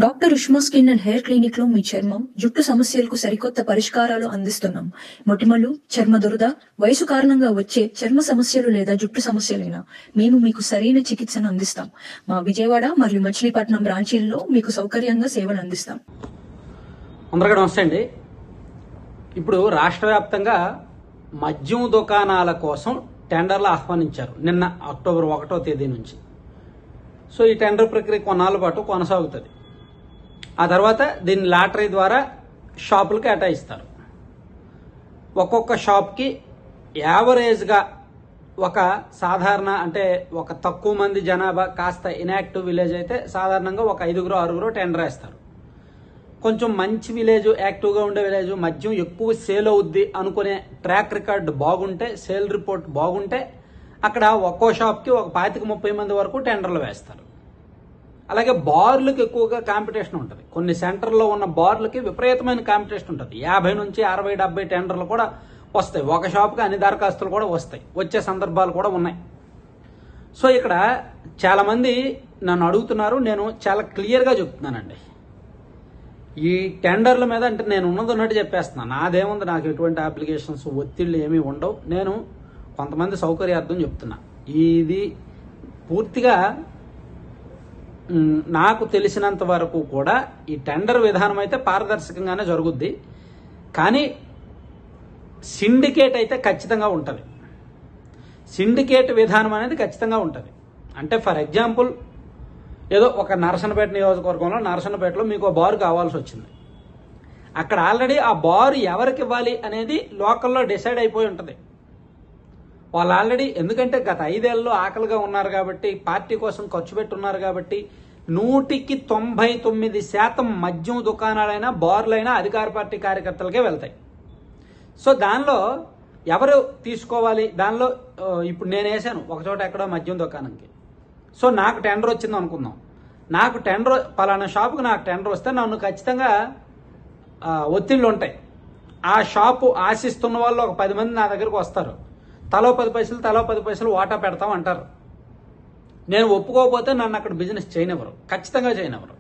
Doctor Ushma skin and hair clinic లో మీ చర్మం జుట్టు సమస్యలకు సరికొత్త పరిష్కారాలు అందిస్తున్నాం. మొటిమలు, చర్మ దురద, వయసు కారణంగా వచ్చే చర్మ సమస్యలు లేదా జుట్టు సమస్యలైనా మేము మీకు సరైన చికిత్సను అందిస్తాం. మా విజయవాడ మరియు మచిలీపట్నం బ్రాంచీల్లో మీకు సౌకర్యంగా సేవలు అందిస్తాం. అందరికీ నమస్తే అండి. ఇప్పుడు రాష్ట్ర వ్యాప్తంగా మద్యం దుకాణాల కోసం టెండర్లు ఆహ్వానించారు నిన్న అక్టోబర్ 1వ తేదీ నుంచి. సో ఈ టెండర్ ప్రక్రియ కొన్నాళ్ళ పాటు కొనసాగుతుంది. ఆ తర్వాత దీన్ని లాటరీ ద్వారా షాపులు కేటాయిస్తారు. ఒక్కొక్క షాప్కి యావరేజ్గా ఒక సాధారణ అంటే ఒక తక్కువ మంది జనాభా కాస్త ఇన్యాక్టివ్ విలేజ్ అయితే సాధారణంగా ఒక 5-6 టెండర్ వేస్తారు. కొంచెం మంచి విలేజ్, యాక్టివ్గా ఉండే విలేజ్, మద్యం ఎక్కువ సేల్ అవుద్ది అనుకునే ట్రాక్ రికార్డు బాగుంటే, సేల్ రిపోర్ట్ బాగుంటే అక్కడ ఒక్కో షాప్కి ఒక 25-30 మంది వరకు టెండర్లు వేస్తారు. అలాగే బార్లకు ఎక్కువగా కాంపిటీషన్ ఉంటుంది. కొన్ని సెంటర్లో ఉన్న బార్లకి విపరీతమైన కాంపిటీషన్ ఉంటుంది. 50 నుంచి 60-70 టెండర్లు కూడా వస్తాయి. ఒక షాప్కి అన్ని దరఖాస్తులు కూడా వస్తాయి, వచ్చే సందర్భాలు కూడా ఉన్నాయి. సో ఇక్కడ చాలా మంది నన్ను అడుగుతున్నారు, నేను చాలా క్లియర్గా చెప్తున్నానండి. ఈ టెండర్ల మీద అంటే నేను ఉన్నట్టు చెప్పేస్తున్నాను. నాదేముంది, నాకు ఎటువంటి అప్లికేషన్స్ ఒత్తిళ్ళు ఏమీ ఉండవు. నేను కొంతమంది సౌకర్యార్థం చెప్తున్నా. ఇది పూర్తిగా నాకు తెలిసినంత వరకు కూడా ఈ టెండర్ విధానం అయితే పారదర్శకంగానే జరుగుద్ది. కానీ సిండికేట్ అయితే ఖచ్చితంగా ఉంటుంది. సిండికేట్ విధానం అనేది ఖచ్చితంగా ఉంటుంది. అంటే ఫర్ ఎగ్జాంపుల్ ఏదో ఒక నరసన్నపేట నియోజకవర్గంలో నరసన్నపేటలో మీకు బారు కావాల్సి వచ్చింది. అక్కడ ఆల్రెడీ ఆ బారు ఎవరికి ఇవ్వాలి అనేది లోకల్లో డిసైడ్ అయిపోయి ఉంటుంది. వాళ్ళు ఆల్రెడీ, ఎందుకంటే గత 5 ఏళ్ళలో ఆకలిగా ఉన్నారు కాబట్టి, పార్టీ కోసం ఖర్చు పెట్టున్నారు కాబట్టి 100% మద్యం దుకాణాలైనా బార్లైనా అధికార పార్టీ కార్యకర్తలకే వెళ్తాయి. సో దానిలో ఎవరు తీసుకోవాలి, దానిలో ఇప్పుడు నేను వేసాను ఒక చోట ఎక్కడో మద్యం దుకాణంకి. సో నాకు టెండర్ వచ్చింది అనుకుందాం. నాకు టెండర్ పలానా షాపుకి నాకు టెండర్ వస్తే నన్ను ఖచ్చితంగా ఒత్తిళ్ళు ఉంటాయి. ఆ షాపు ఆశిస్తున్న వాళ్ళు ఒక 10 మంది నా దగ్గరకు వస్తారు. తలో 10 పైసలు వాటా పెడతాం అంటారు. నేను ఒప్పుకోకపోతే నన్ను అక్కడ బిజినెస్ చేయనివ్వరు, ఖచ్చితంగా చేయనివ్వరు.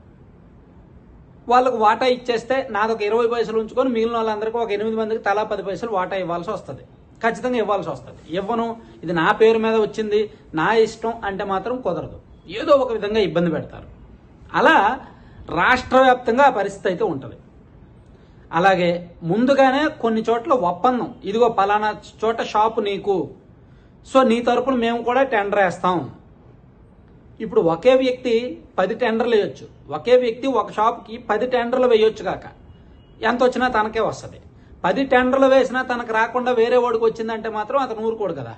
వాళ్ళకు వాటా ఇచ్చేస్తే నాదొక 20 పైసలు ఉంచుకొని మిగిలిన వాళ్ళందరికీ ఒక 8 మందికి తలా 10 పైసలు వాటా ఇవ్వాల్సి వస్తుంది. ఖచ్చితంగా ఇవ్వాల్సి వస్తుంది. ఇవ్వను, ఇది నా పేరు మీద వచ్చింది, నా ఇష్టం అంటే మాత్రం కుదరదు. ఏదో ఒక విధంగా ఇబ్బంది పెడతారు. అలా రాష్ట్ర వ్యాప్తంగా ఆ పరిస్థితి అయితే ఉంటుంది. అలాగే ముందుగానే కొన్ని చోట్ల ఒప్పందం, ఇదిగో పలానా చోట షాపు నీకు, సో నీ తరపున మేము కూడా టెండర్ వేస్తాం. ఇప్పుడు ఒకే వ్యక్తి 10 టెండర్లు వేయొచ్చు. ఒకే వ్యక్తి ఒక షాప్కి 10 టెండర్లు వేయొచ్చు కాక ఎంత వచ్చినా తనకే వస్తుంది. 10 టెండర్లు వేసినా తనకు రాకుండా వేరే వాడికి వచ్చిందంటే మాత్రం అతను ఊరుకోడు కదా.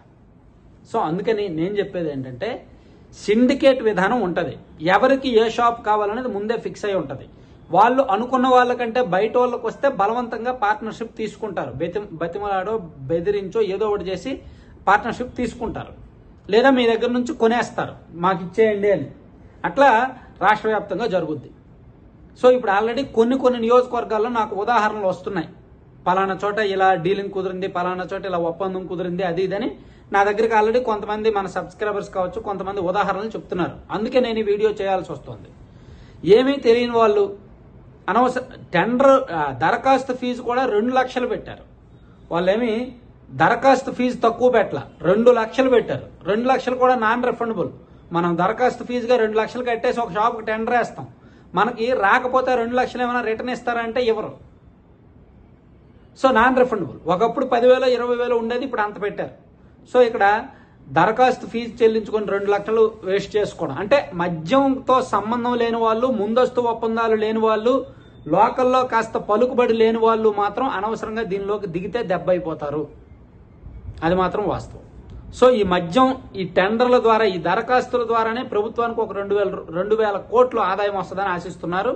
సో అందుకని నేను చెప్పేది ఏంటంటే సిండికేట్ విధానం ఉంటుంది. ఎవరికి ఏ షాప్ కావాలనేది ముందే ఫిక్స్ అయి ఉంటుంది. వాళ్ళు అనుకున్న వాళ్ళకంటే బయట వాళ్ళకి వస్తే బలవంతంగా పార్ట్నర్షిప్ తీసుకుంటారు. బతిమలాడో బెదిరించో ఏదో ఒకటి చేసి పార్ట్నర్షిప్ తీసుకుంటారు. లేదా మీ దగ్గర నుంచి కొనేస్తారు, మాకు ఇచ్చేయండి అని. అట్లా రాష్ట్ర వ్యాప్తంగా జరుగుద్ది. సో ఇప్పుడు ఆల్రెడీ కొన్ని నియోజకవర్గాల్లో నాకు ఉదాహరణలు వస్తున్నాయి. పలానా చోట ఇలా డీలింగ్ కుదిరింది, పలానా చోట ఇలా ఒప్పందం కుదిరింది, అది ఇదని నా దగ్గరికి ఆల్రెడీ కొంతమంది మన సబ్స్క్రైబర్స్ కావచ్చు, కొంతమంది ఉదాహరణలు చెప్తున్నారు. అందుకే నేను ఈ వీడియో చేయాల్సి వస్తుంది. ఏమీ తెలియని వాళ్ళు అనవసర టెండర్ దరఖాస్తు ఫీజు కూడా 2 లక్షలు పెట్టారు. వాళ్ళేమి దరఖాస్తు ఫీజు తక్కువ పెట్టాల, 2 లక్షలు పెట్టారు. 2 లక్షలు కూడా నాన్ రిఫండబుల్. మనం దరఖాస్తు ఫీజుగా 2 లక్షలు కట్టేసి ఒక షాప్కి టెండర్ వేస్తాం. మనకి రాకపోతే 2 లక్షలు ఏమైనా రిటర్న్ ఇస్తారంటే ఇవ్వరు. So non refundable. ఒకప్పుడు 10,000 20,000 ఉండేది, ఇప్పుడు అంత పెట్టారు. సో ఇక్కడ దరఖాస్తు ఫీజు చెల్లించుకొని 2 లక్షలు వేస్ట్ చేసుకోవడం అంటే మద్యంతో సంబంధం లేని వాళ్ళు, ముందస్తు ఒప్పందాలు లేని వాళ్ళు, లోకల్లో కాస్త పలుకుబడి లేని వాళ్ళు మాత్రం అనవసరంగా దీనిలోకి దిగితే దెబ్బ అయిపోతారు. అది మాత్రం వాస్తవం. సో ఈ మద్యం, ఈ టెండర్ల ద్వారా, ఈ దరఖాస్తుల ద్వారానే ప్రభుత్వానికి ఒక 2,000 కోట్లు ఆదాయం వస్తుందని ఆశిస్తున్నారు.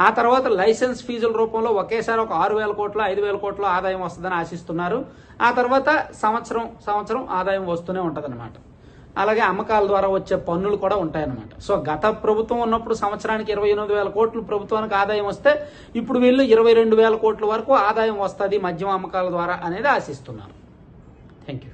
ఆ తర్వాత లైసెన్స్ ఫీజుల రూపంలో ఒకేసారి ఒక 6,000 కోట్లు 5,000 కోట్లు ఆదాయం వస్తుందని ఆశిస్తున్నారు. ఆ తర్వాత సంవత్సరం ఆదాయం వస్తూనే ఉంటుందన్నమాట. అలాగే అమ్మకాల ద్వారా వచ్చే పన్నులు కూడా ఉంటాయన్నమాట. సో గత ప్రభుత్వం ఉన్నప్పుడు సంవత్సరానికి 28,000 కోట్లు ప్రభుత్వానికి ఆదాయం వస్తే ఇప్పుడు వీళ్ళు 22,000 కోట్ల వరకు ఆదాయం వస్తుంది మద్యం అమ్మకాల ద్వారా అనేది ఆశిస్తున్నారు. Thank you.